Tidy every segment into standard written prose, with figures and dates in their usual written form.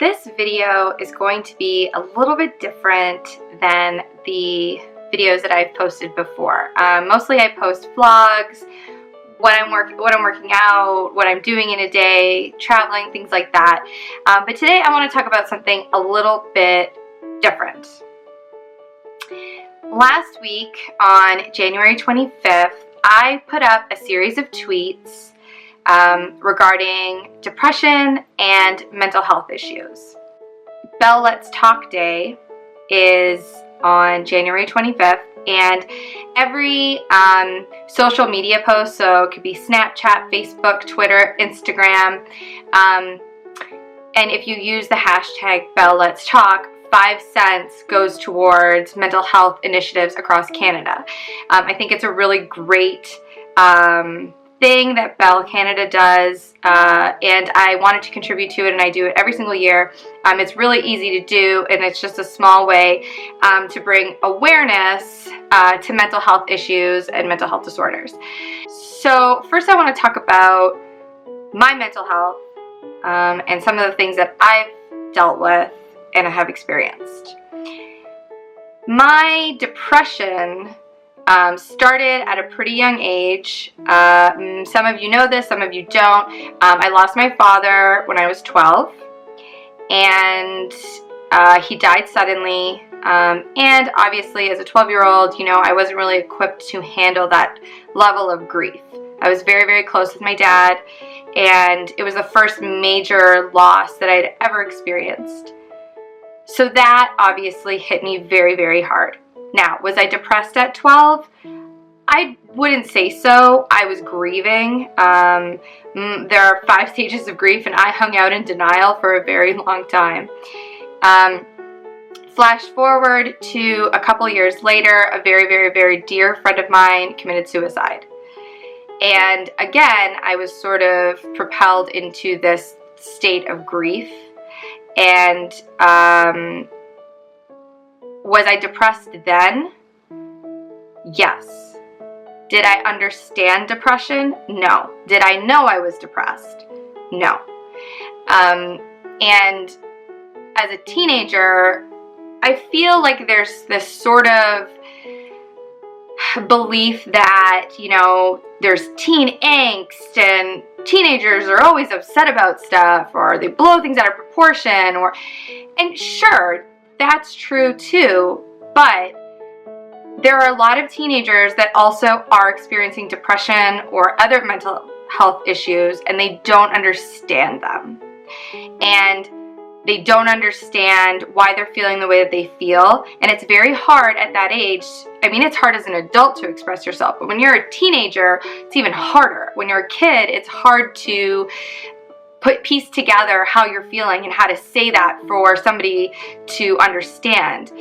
This video is going to be a little bit different than the videos that I've posted before. Mostly I post vlogs, what I'm working out, what I'm doing in a day, traveling, things like that. But today I want to talk about something a little bit different. Last week on January 25th, I put up a series of tweets regarding depression and mental health issues. Belle Let's Talk Day is on January 25th, and every social media post, so it could be Snapchat, Facebook, Twitter, Instagram, and if you use the hashtag Belle Let's Talk, 5 cents goes towards mental health initiatives across Canada. I think it's a really great thing that Bell Canada does, and I wanted to contribute to it, and I do it every single year. It's really easy to do, and it's just a small way to bring awareness to mental health issues and mental health disorders. So first I want to talk about my mental health and some of the things that I've dealt with and I have experienced. My depression started at a pretty young age. Some of you know this, some of you don't. I lost my father when I was 12, and he died suddenly. And obviously, as a 12-year-old, you know, I wasn't really equipped to handle that level of grief. I was very, very close with my dad, and it was the first major loss that I'd ever experienced. So that obviously hit me very, very hard. Now, was I depressed at 12? I wouldn't say so. I was grieving. There are 5 stages of grief, and I hung out in denial for a very long time. Flash forward to a couple years later, a very, very, very dear friend of mine committed suicide. And again, I was sort of propelled into this state of grief. And was I depressed then? Yes. Did I understand depression? No. Did I know I was depressed? No. And as a teenager, I feel like there's this sort of belief that, you know, there's teen angst and teenagers are always upset about stuff, or they blow things out of proportion, and sure, that's true too, but there are a lot of teenagers that also are experiencing depression or other mental health issues, and they don't understand them. And they don't understand why they're feeling the way that they feel, and it's very hard at that age. I mean, it's hard as an adult to express yourself, but when you're a teenager, it's even harder. When you're a kid, it's hard to piece together how you're feeling and how to say that for somebody to understand.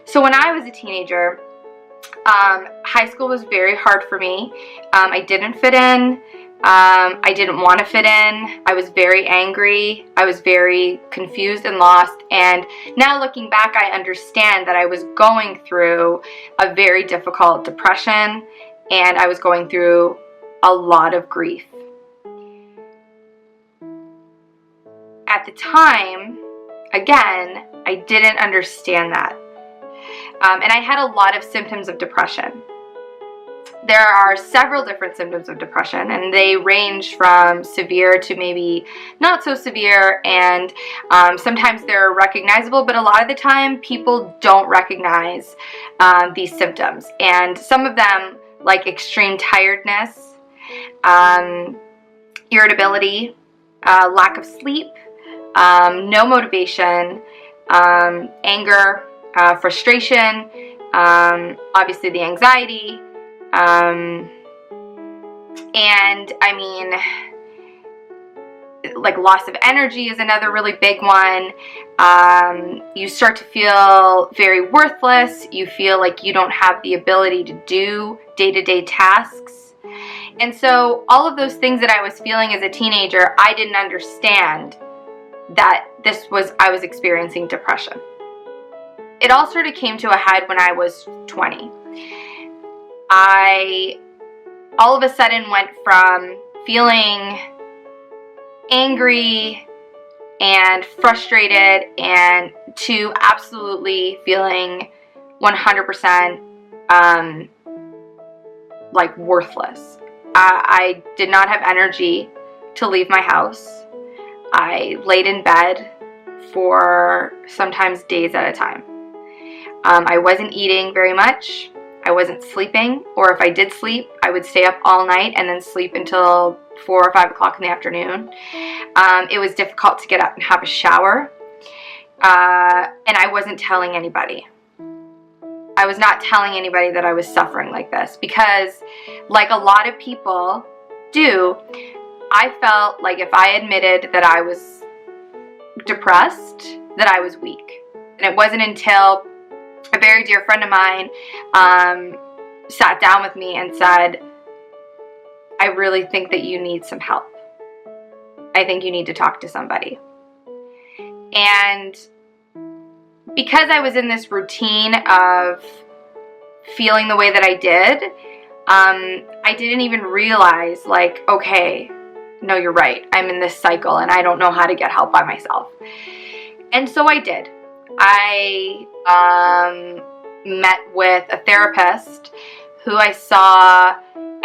So when I was a teenager, high school was very hard for me. I didn't fit in. I didn't want to fit in. I was very angry. I was very confused and lost. And now looking back, I understand that I was going through a very difficult depression, and I was going through a lot of grief. At the time, again, I didn't understand that. And I had a lot of symptoms of depression. There are several different symptoms of depression, and they range from severe to maybe not so severe, and sometimes they're recognizable, but a lot of the time people don't recognize these symptoms. And some of them, like extreme tiredness, irritability, lack of sleep, no motivation, anger, frustration, obviously the anxiety, and I mean, like loss of energy is another really big one. You start to feel very worthless. You feel like you don't have the ability to do day-to-day tasks. And so all of those things that I was feeling as a teenager, I didn't understand that I was experiencing depression. It all sort of came to a head when I was 20. I all of a sudden went from feeling angry, and frustrated and to absolutely feeling 100% like worthless. I did not have energy to leave my house. I laid in bed for sometimes days at a time. I wasn't eating very much. I wasn't sleeping, or if I did sleep, I would stay up all night and then sleep until 4 or 5 o'clock in the afternoon. It was difficult to get up and have a shower, and I wasn't telling anybody. I was not telling anybody that I was suffering like this because, like a lot of people do, I felt like if I admitted that I was depressed, that I was weak. And it wasn't until a very dear friend of mine sat down with me and said, I really think that you need some help. I think you need to talk to somebody. And because I was in this routine of feeling the way that I did, I didn't even realize, like, okay, no, you're right. I'm in this cycle and I don't know how to get help by myself. And so I did. I met with a therapist who I saw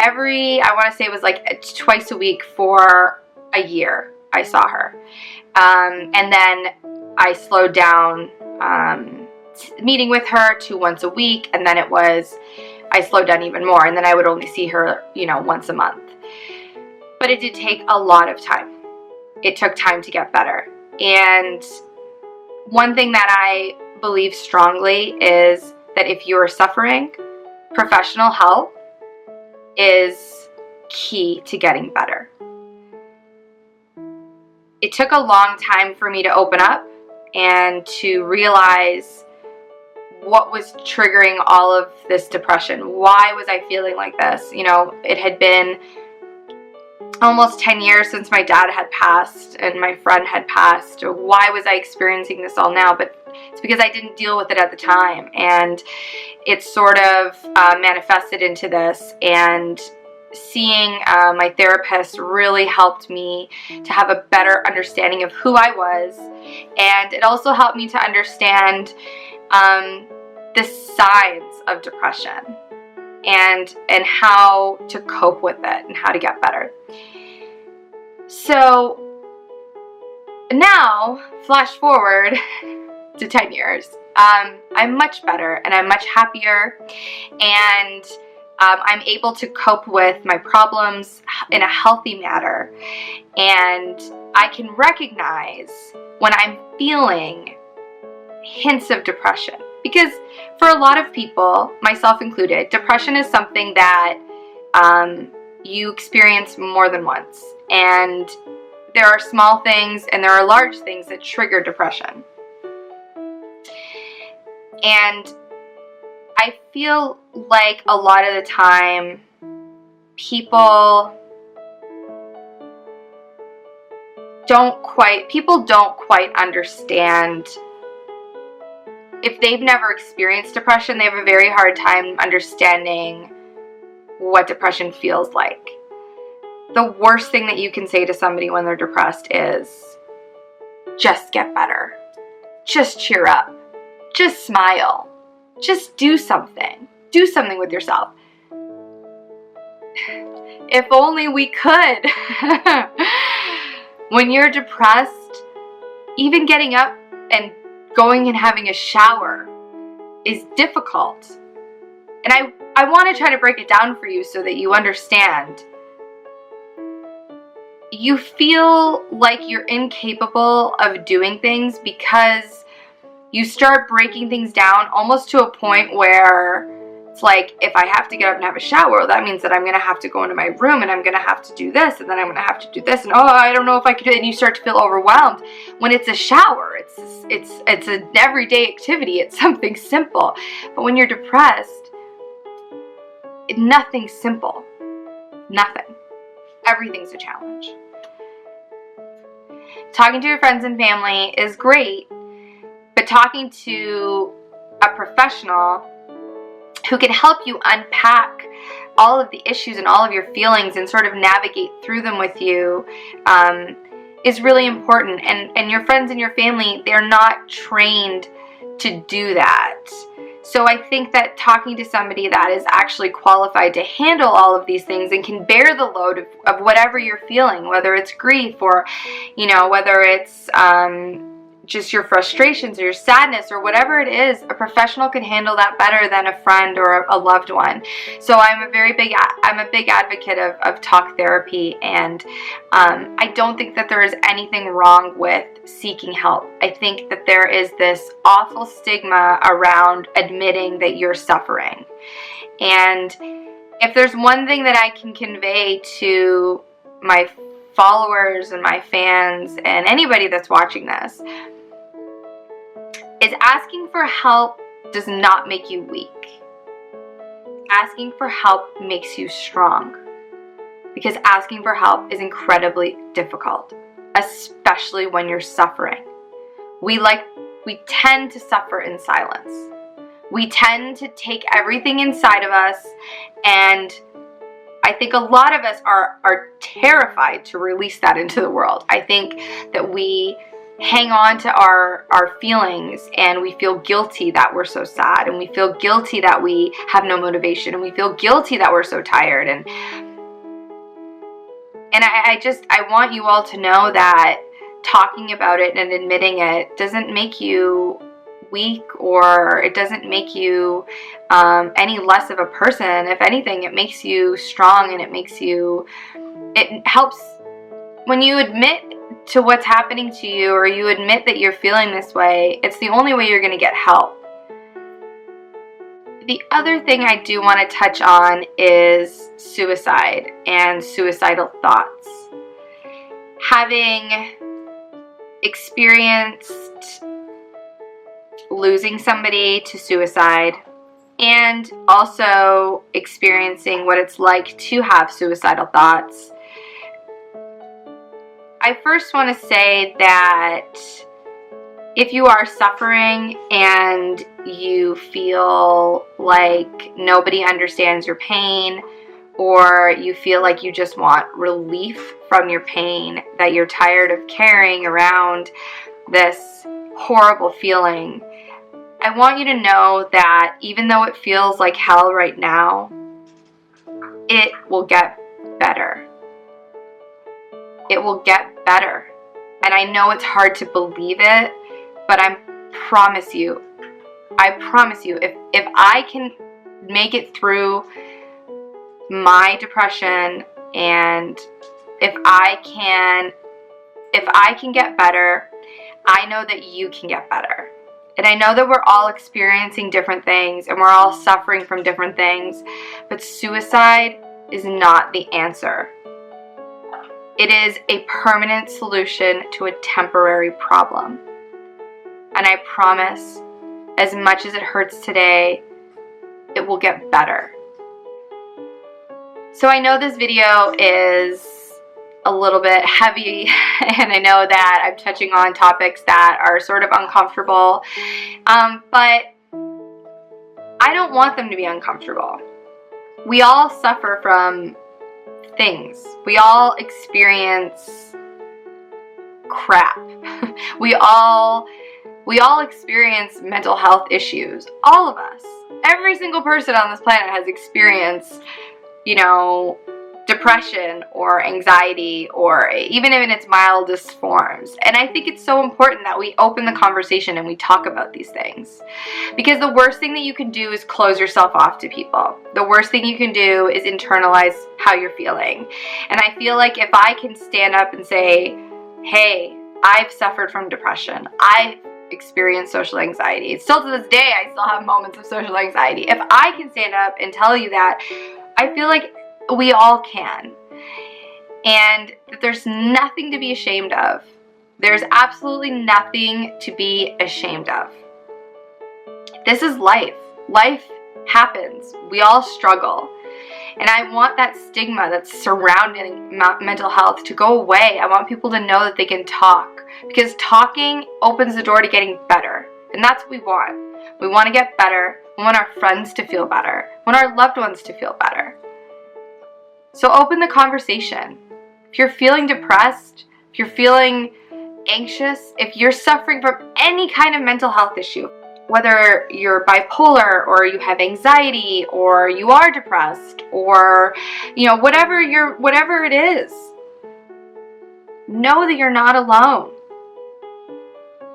I want to say it was like twice a week for a year. I saw her. And then I slowed down meeting with her to once a week, and then I slowed down even more, and then I would only see her, once a month. But it did take a lot of time. It took time to get better. And one thing that I believe strongly is that if you are suffering, professional help is key to getting better. It took a long time for me to open up and to realize what was triggering all of this depression. Why was I feeling like this? It had been almost 10 years since my dad had passed and my friend had passed. Why was I experiencing this all now? But it's because I didn't deal with it at the time, and it sort of manifested into this. And seeing my therapist really helped me to have a better understanding of who I was, and it also helped me to understand the signs of depression and how to cope with it and how to get better. So now, flash forward to 10 years, I'm much better and I'm much happier, and I'm able to cope with my problems in a healthy manner, and I can recognize when I'm feeling hints of depression. Because for a lot of people, myself included, depression is something that you experience more than once. And there are small things and there are large things that trigger depression. And I feel like a lot of the time people don't quite understand. If they've never experienced depression, they have a very hard time understanding what depression feels like. The worst thing that you can say to somebody when they're depressed is, just get better. Just cheer up. Just smile. Just do something. Do something with yourself. If only we could. When you're depressed, even getting up and going and having a shower is difficult. And I want to try to break it down for you so that you understand. You feel like you're incapable of doing things because you start breaking things down almost to a point where it's like, if I have to get up and have a shower, that means that I'm going to have to go into my room and I'm going to have to do this, and then I'm going to have to do this, and I don't know if I could do it, and you start to feel overwhelmed. When it's a shower, it's an everyday activity, it's something simple. But when you're depressed, nothing's simple. Nothing. Everything's a challenge. Talking to your friends and family is great, but talking to a professional who can help you unpack all of the issues and all of your feelings and sort of navigate through them with you is really important. And your friends and your family, they're not trained to do that. So I think that talking to somebody that is actually qualified to handle all of these things and can bear the load of whatever you're feeling, whether it's grief or, whether it's just your frustrations or your sadness or whatever it is, a professional can handle that better than a friend or a loved one. So I'm a big advocate of talk therapy, and I don't think that there is anything wrong with seeking help. I think that there is this awful stigma around admitting that you're suffering. And if there's one thing that I can convey to my followers and my fans and anybody that's watching this, is asking for help does not make you weak. Asking for help makes you strong, because asking for help is incredibly difficult, especially when you're suffering. We tend to suffer in silence. We tend to take everything inside of us, and I think a lot of us are terrified to release that into the world. I think that we hang on to our feelings, and we feel guilty that we're so sad, and we feel guilty that we have no motivation, and we feel guilty that we're so tired. And I want you all to know that talking about it and admitting it doesn't make you weak, or it doesn't make you any less of a person. If anything, it makes you strong, and it helps when you admit to what's happening to you, or you admit that you're feeling this way. It's the only way you're going to get help. The other thing I do want to touch on is suicide and suicidal thoughts. Having experienced losing somebody to suicide, and also experiencing what it's like to have suicidal thoughts, I first want to say that if you are suffering and you feel like nobody understands your pain, or you feel like you just want relief from your pain, that you're tired of carrying around this horrible feeling, I want you to know that even though it feels like hell right now, it will get better. It will get better. And I know it's hard to believe it, but I promise you, if I can make it through my depression, and if I can get better, I know that you can get better. And I know that we're all experiencing different things, and we're all suffering from different things, but suicide is not the answer. It is a permanent solution to a temporary problem. And I promise, as much as it hurts today, it will get better. So I know this video is a little bit heavy, and I know that I'm touching on topics that are sort of uncomfortable, but I don't want them to be uncomfortable. We all suffer from things. We all experience crap. We all experience mental health issues. All of us. Every single person on this planet has experienced, depression or anxiety, or even in its mildest forms. And I think it's so important that we open the conversation and we talk about these things. Because the worst thing that you can do is close yourself off to people. The worst thing you can do is internalize how you're feeling. And I feel like if I can stand up and say, hey, I've suffered from depression, I've experienced social anxiety. Still to this day, I still have moments of social anxiety. If I can stand up and tell you that, I feel like we all can. And that there's nothing to be ashamed of. There's absolutely nothing to be ashamed of. This is life. Life happens. We all struggle. And I want that stigma that's surrounding mental health to go away. I want people to know that they can talk, because talking opens the door to getting better. And that's what we want. We want to get better. We want our friends to feel better. We want our loved ones to feel better. So open the conversation. If you're feeling depressed, if you're feeling anxious, if you're suffering from any kind of mental health issue, whether you're bipolar or you have anxiety or you are depressed or, you know, whatever it is, know that you're not alone.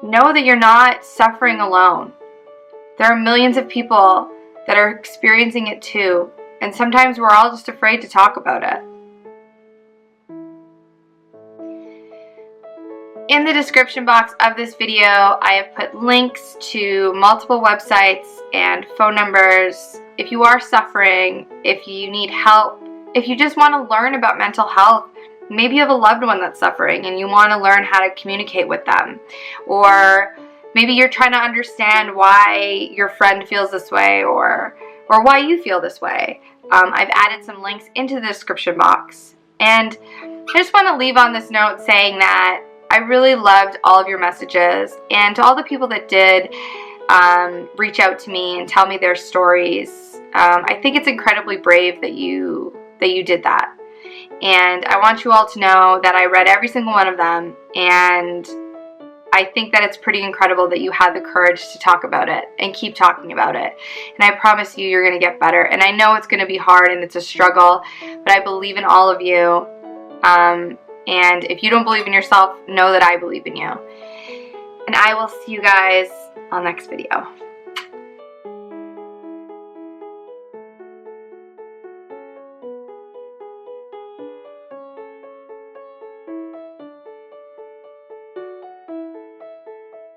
Know that you're not suffering alone. There are millions of people that are experiencing it too, and sometimes we're all just afraid to talk about it. In the description box of this video, I have put links to multiple websites and phone numbers. If you are suffering, if you need help, if you just want to learn about mental health, maybe you have a loved one that's suffering and you want to learn how to communicate with them. Or maybe you're trying to understand why your friend feels this way or why you feel this way. I've added some links into the description box. And I just want to leave on this note saying that I really loved all of your messages, and to all the people that did reach out to me and tell me their stories. I think it's incredibly brave that you did that, and I want you all to know that I read every single one of them, and I think that it's pretty incredible that you had the courage to talk about it and keep talking about it. And I promise you're going to get better. And I know it's going to be hard and it's a struggle, but I believe in all of you. And if you don't believe in yourself, know that I believe in you. And I will see you guys on the next video.